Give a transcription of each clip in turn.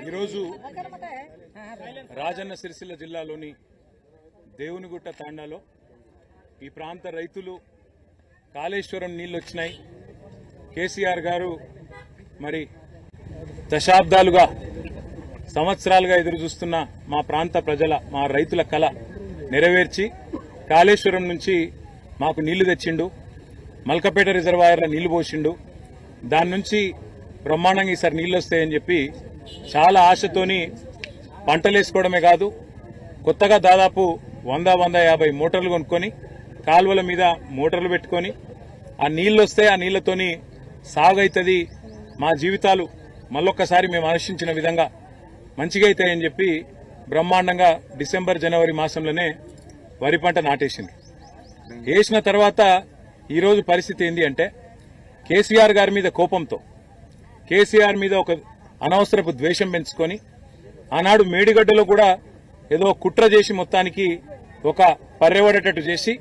ఈరోజు రాజన్న సిరిసిల్ల జిల్లాలోని దేవునిగుట్ట తాండాలో ఈ ప్రాంత రైతులు కాళేశ్వరం నీళ్లు వచ్చినాయి. కేసీఆర్ గారు మరి దశాబ్దాలుగా సంవత్సరాలుగా ఎదురు చూస్తున్న మా ప్రాంత ప్రజల మా రైతుల కళ నెరవేర్చి కాళేశ్వరం నుంచి మాకు నీళ్లు తెచ్చిండు. మల్కపేట రిజర్వాయర్లో నీళ్లు పోసిండు. దాని నుంచి బ్రహ్మాండంగా ఈసారి నీళ్లు వస్తాయని చెప్పి చాలా ఆశతోని పంటలు వేసుకోవడమే కాదు, కొత్తగా దాదాపు 100-150 మోటార్లు కొనుక్కొని కాలువల మీద మోటార్లు పెట్టుకొని ఆ నీళ్లు వస్తే ఆ నీళ్లతోని సాగు అవుతుంది, మా జీవితాలు మళ్ళొక్కసారి మేము ఆశించిన విధంగా మంచిగా అవుతాయని చెప్పి బ్రహ్మాండంగా డిసెంబర్ జనవరి మాసంలోనే వరి పంట నాటేసింది. వేసిన తర్వాత ఈరోజు పరిస్థితి ఏంది అంటే కేసీఆర్ గారి మీద కోపంతో, కేసీఆర్ మీద ఒక అనవసరపు ద్వేషం పెంచుకొని ఆనాడు మేడిగడ్డలో కూడా ఏదో కుట్ర చేసి మొత్తానికి ఒక పర్రెవడేటట్టు చేసి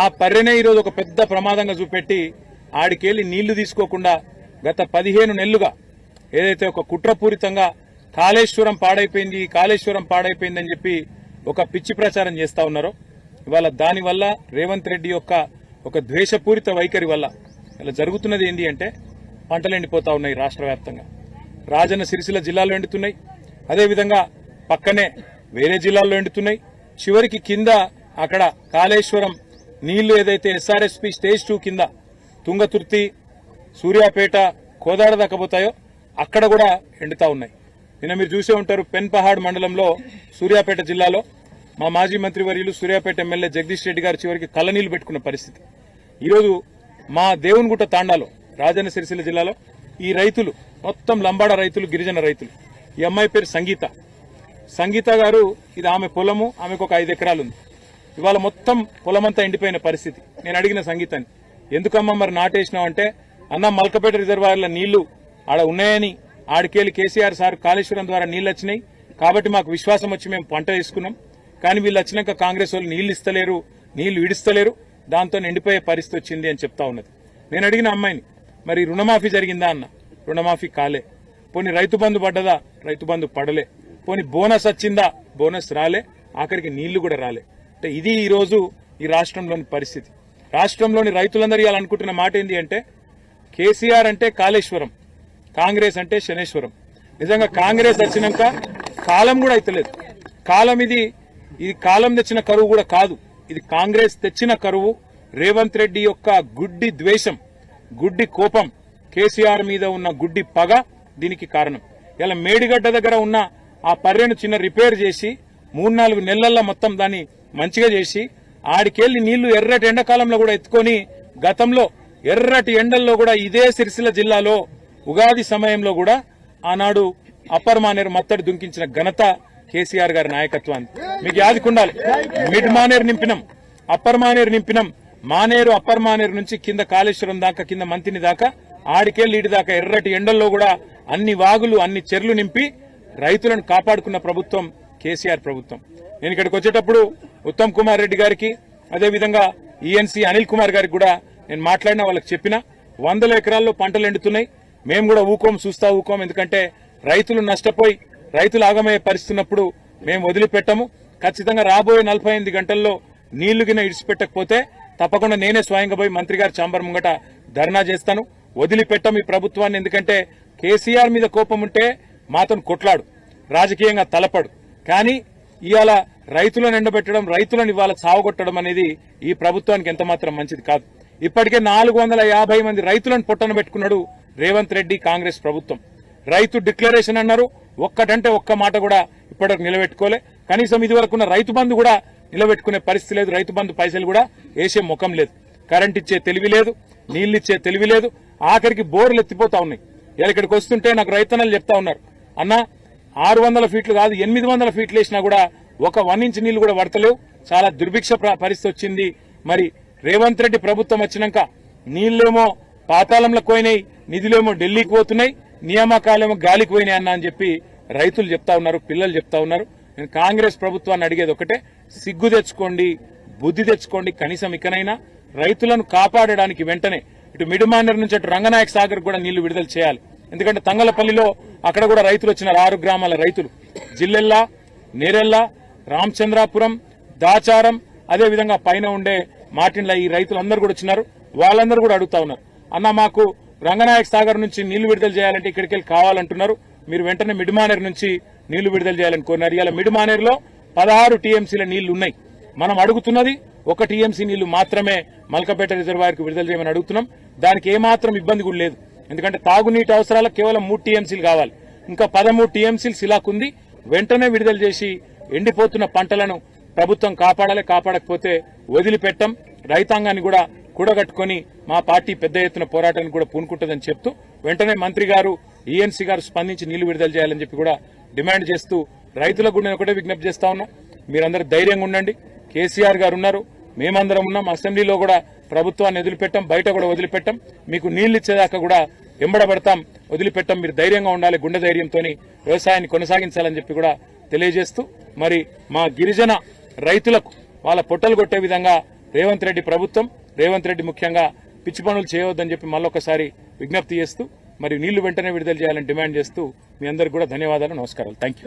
ఆ పర్రెనే ఈరోజు ఒక పెద్ద ప్రమాదంగా చూపెట్టి ఆడికెళ్లి నీళ్లు తీసుకోకుండా గత 15 నెలలుగా ఏదైతే ఒక కుట్రపూరితంగా కాళేశ్వరం పాడైపోయిందని చెప్పి ఒక పిచ్చి ప్రచారం చేస్తా ఉన్నారో, ఇవాళ దానివల్ల రేవంత్ రెడ్డి యొక్క ఒక ద్వేషపూరిత వైఖరి వల్ల ఇలా జరుగుతున్నది ఏంటి అంటే పంటలు ఎండిపోతా ఉన్నాయి. రాష్ట్ర వ్యాప్తంగా రాజన్న సిరిసిల్ల జిల్లాలో ఎండుతున్నాయి, అదేవిధంగా పక్కనే వేరే జిల్లాల్లో ఎండుతున్నాయి. చివరికి కింద అక్కడ కాళేశ్వరం నీళ్లు ఏదైతే ఎస్ఆర్ఎస్పీ స్టేజ్ 2 కింద తుంగతుర్తి, సూర్యాపేట, కోదాడ దాకా పోతాయో అక్కడ కూడా ఎండుతా ఉన్నాయి. నిన్న మీరు చూసే ఉంటారు, పెన్పహాడ్ మండలంలో సూర్యాపేట జిల్లాలో మా మాజీ మంత్రివర్యులు సూర్యాపేట ఎమ్మెల్యే జగదీష్ రెడ్డి గారి చివరికి కళ్ళనీళ్లు పెట్టుకున్న పరిస్థితి. ఈరోజు మా దేవునిగుట్ట తాండాలో రాజన్న సిరిసిల్ల జిల్లాలో ఈ రైతులు మొత్తం లంబాడ రైతులు, గిరిజన రైతులు. ఈ అమ్మాయి పేరు సంగీత గారు, ఇది ఆమె పొలము, ఆమెకు ఒక 5 ఎకరాలు ఉంది. ఇవాళ మొత్తం పొలమంతా ఎండిపోయిన పరిస్థితి. నేను అడిగిన సంగీతాన్ని, ఎందుకమ్మా మరి నాటేసినావు అంటే, అన్న మల్కపేట రిజర్వాయర్ల నీళ్లు ఆడ ఉన్నాయని ఆడికెళ్లి కేసీఆర్ సార్ కాళేశ్వరం ద్వారా నీళ్లు వచ్చినాయి కాబట్టి మాకు విశ్వాసం వచ్చి మేము పంట వేసుకున్నాం. కానీ వీళ్ళు వచ్చినాక కాంగ్రెస్ వాళ్ళు నీళ్లు ఇడిస్తలేరు, దాంతో ఎండిపోయే పరిస్థితి వచ్చింది అని చెప్తా ఉన్నది. నేను అడిగిన అమ్మాయిని, మరి రుణమాఫీ జరిగిందా అన్న, రుణమాఫీ కాలే. పోనీ రైతు బంధు పడ్డదా, రైతు బంధు పడలే. పోనీ బోనస్ వచ్చిందా, బోనస్ రాలే. ఆఖరికి నీళ్లు కూడా రాలే. అంటే ఇది ఈ రోజు ఈ రాష్ట్రంలోని పరిస్థితి. రాష్ట్రంలోని రైతులందరూ ఇవాళ అనుకుంటున్న మాట ఏంటి అంటే, కేసీఆర్ అంటే కాళేశ్వరం, కాంగ్రెస్ అంటే శనేశ్వరం. నిజంగా కాంగ్రెస్ వచ్చినాక కాలం కూడా అయితలేదు. ఇది కాలం తెచ్చిన కరువు కూడా కాదు, ఇది కాంగ్రెస్ తెచ్చిన కరువు. రేవంత్ రెడ్డి యొక్క గుడ్డి ద్వేషం, గుడ్డి కోపం, కేసీఆర్ మీద ఉన్న గుడ్డి పగ దీనికి కారణం. ఇలా మేడిగడ్డ దగ్గర ఉన్న ఆ పర్రెను చిన్న రిపేర్ చేసి 3-4 నెలల్లో మొత్తం దాన్ని మంచిగా చేసి ఆడికెళ్లి నీళ్లు ఎర్రటి ఎండాకాలంలో కూడా ఎత్తుకొని, గతంలో ఎర్రటి ఎండల్లో కూడా ఇదే సిరిసిల్ల జిల్లాలో ఉగాది సమయంలో కూడా ఆనాడు అప్పర్ మానేరు మత్తడి దుంకించిన ఘనత కేసీఆర్ గారి నాయకత్వాన్ని మీకు యాదికుండాలి. మిడ్ మానేరు నింపినాం, అప్పర్ మానేరు నింపినాం. మానేరు, అప్పర్ మానేరు నుంచి కింద కాళేశ్వరం దాకా, కింద మంతిని దాకా, ఆడికెళ్లి ఇటు దాకా ఎర్రటి ఎండల్లో కూడా అన్ని వాగులు, అన్ని చెర్లు నింపి రైతులను కాపాడుకున్న ప్రభుత్వం కేసీఆర్ ప్రభుత్వం. నేను ఇక్కడికి వచ్చేటప్పుడు ఉత్తమ్ కుమార్ రెడ్డి గారికి, అదేవిధంగా ఈఎన్సీ అనిల్ కుమార్ గారికి కూడా నేను మాట్లాడినా, వాళ్ళకి చెప్పిన 100 ఎకరాల్లో పంటలు ఎండుతున్నాయి. మేము కూడా చూస్తా ఊకోం. ఎందుకంటే రైతులు నష్టపోయి రైతులు ఆగమయ్యే పరిస్థితి ఉన్నప్పుడు మేము వదిలిపెట్టము. ఖచ్చితంగా రాబోయే 48 గంటల్లో నీళ్లు గిన ఇడిచిపెట్టకపోతే తప్పకుండా నేనే స్వయంగా పోయి మంత్రి గారి ఛాంబర్ ముంగట ధర్నా చేస్తాను. వదిలిపెట్టం ఈ ప్రభుత్వాన్ని. ఎందుకంటే కేసీఆర్ మీద కోపం ఉంటే మాతో కొట్లాడు, రాజకీయంగా తలపడు. కానీ ఇవాళ రైతులను ఎండబెట్టడం, రైతులను ఇవాళ సావగొట్టడం అనేది ఈ ప్రభుత్వానికి ఎంతమాత్రం మంచిది కాదు. ఇప్పటికే 450 మంది రైతులను పొట్టన పెట్టుకున్నాడు రేవంత్ రెడ్డి కాంగ్రెస్ ప్రభుత్వం. రైతు డిక్లరేషన్ అన్నారు, ఒక్కటంటే ఒక్క మాట కూడా ఇప్పటివరకు నిలబెట్టుకోలే. కనీసం ఇదివరకున్న రైతు బంధు కూడా నిలబెట్టుకునే పరిస్థితి లేదు. రైతు బంధు పైసలు కూడా వేసే ముఖం లేదు. కరెంట్ ఇచ్చే తెలివి లేదు, నీళ్లు ఇచ్చే తెలివి లేదు. ఆఖరికి బోర్లు ఎత్తిపోతా ఉన్నాయి. ఇలా ఇక్కడికి వస్తుంటే నాకు రైతన్నలు చెప్తా ఉన్నారు, అన్న 600 ఫీట్లు కాదు 800 ఫీట్లు వేసినా కూడా ఒక 1 ఇంచ్ నీళ్లు కూడా పడతలేవు, చాలా దుర్భిక్ష పరిస్థితి వచ్చింది. మరి రేవంత్ రెడ్డి ప్రభుత్వం వచ్చినాక నీళ్లేమో పాతాళంలోకి పోయినాయి, నిధులేమో ఢిల్లీకి పోతున్నాయి, నియామకాలేమో గాలికి పోయినాయి అన్న అని చెప్పి రైతులు చెప్తా ఉన్నారు, పిల్లలు చెప్తా ఉన్నారు. నేను కాంగ్రెస్ ప్రభుత్వాన్ని అడిగేది ఒకటే, సిగ్గు తెచ్చుకోండి, బుద్ధి తెచ్చుకోండి. కనీసం ఇకనైనా రైతులను కాపాడడానికి వెంటనే ఇటు మిడ్ మానేరు నుంచి అటు రంగనాయక సాగర్ కూడా నీళ్లు విడుదల చేయాలి. ఎందుకంటే తంగలపల్లిలో అక్కడ కూడా రైతులు వచ్చినారు, 6 గ్రామాల రైతులు, జిల్లెల్లా, నేరెల్ల, రామచంద్రాపురం, దాచారం, అదేవిధంగా పైన ఉండే మాటిన్ల ఈ రైతులందరూ కూడా వచ్చినారు. వాళ్ళందరూ కూడా అడుగుతా ఉన్నారు, అన్న మాకు రంగనాయక సాగర్ నుంచి నీళ్లు విడుదల చేయాలంటే ఇక్కడికి వెళ్ళి కావాలంటున్నారు, మీరు వెంటనే మిడ్మానేర్ నుంచి నీళ్లు విడుదల చేయాలని కోరినారు. ఇలా మిడ్మానేర్లో 16 టీఎంసీల నీళ్లు ఉన్నాయి. మనం అడుగుతున్నది 1 టీఎంసీ నీళ్లు మాత్రమే మల్కపేట రిజర్వాయర్కు విడుదల చేయమని అడుగుతున్నాం. దానికి ఏమాత్రం ఇబ్బంది కూడా లేదు, ఎందుకంటే తాగునీటి అవసరాలకు కేవలం 3 టీఎంసీలు కావాలి. ఇంకా 13 టీఎంసీలు సిలాకుంది. వెంటనే విడుదల చేసి ఎండిపోతున్న పంటలను ప్రభుత్వం కాపాడాలి. కాపాడకపోతే వదిలిపెట్టం. రైతాంగాన్ని కూడా కూడగట్టుకుని మా పార్టీ పెద్ద ఎత్తున పోరాటానికి కూడా పూనుకుంటుందని చెప్తూ వెంటనే మంత్రి గారు, ఈఎన్సీ గారు స్పందించి నీళ్లు విడుదల చేయాలని చెప్పి కూడా డిమాండ్ చేస్తూ రైతులకు కూడా నేను ఒకటే విజ్ఞప్తి చేస్తా ఉన్నా, మీరందరూ ధైర్యంగా ఉండండి. కేసీఆర్ గారు ఉన్నారు, మేమందరం ఉన్నాం. అసెంబ్లీలో కూడా ప్రభుత్వాన్ని వదిలిపెట్టాం, బయట కూడా వదిలిపెట్టాం. మీకు నీళ్లు ఇచ్చేదాకా కూడా ఎంబడబడతాం, వదిలిపెట్టాం. మీరు ధైర్యంగా ఉండాలి, గుండె ధైర్యంతో వ్యవసాయాన్ని కొనసాగించాలని చెప్పి కూడా తెలియజేస్తూ, మరి మా గిరిజన రైతులకు వాళ్ళ పొట్టలు కొట్టే విధంగా రేవంత్ రెడ్డి ప్రభుత్వం, రేవంత్ రెడ్డి ముఖ్యంగా పిచ్చి పనులు చేయవద్దని చెప్పి మళ్ళొకసారి విజ్ఞప్తి చేస్తూ, మరి నీళ్లు వెంటనే విడుదల చేయాలని డిమాండ్ చేస్తూ మీ అందరికీ కూడా ధన్యవాదాలు, నమస్కారాలు. Thank you.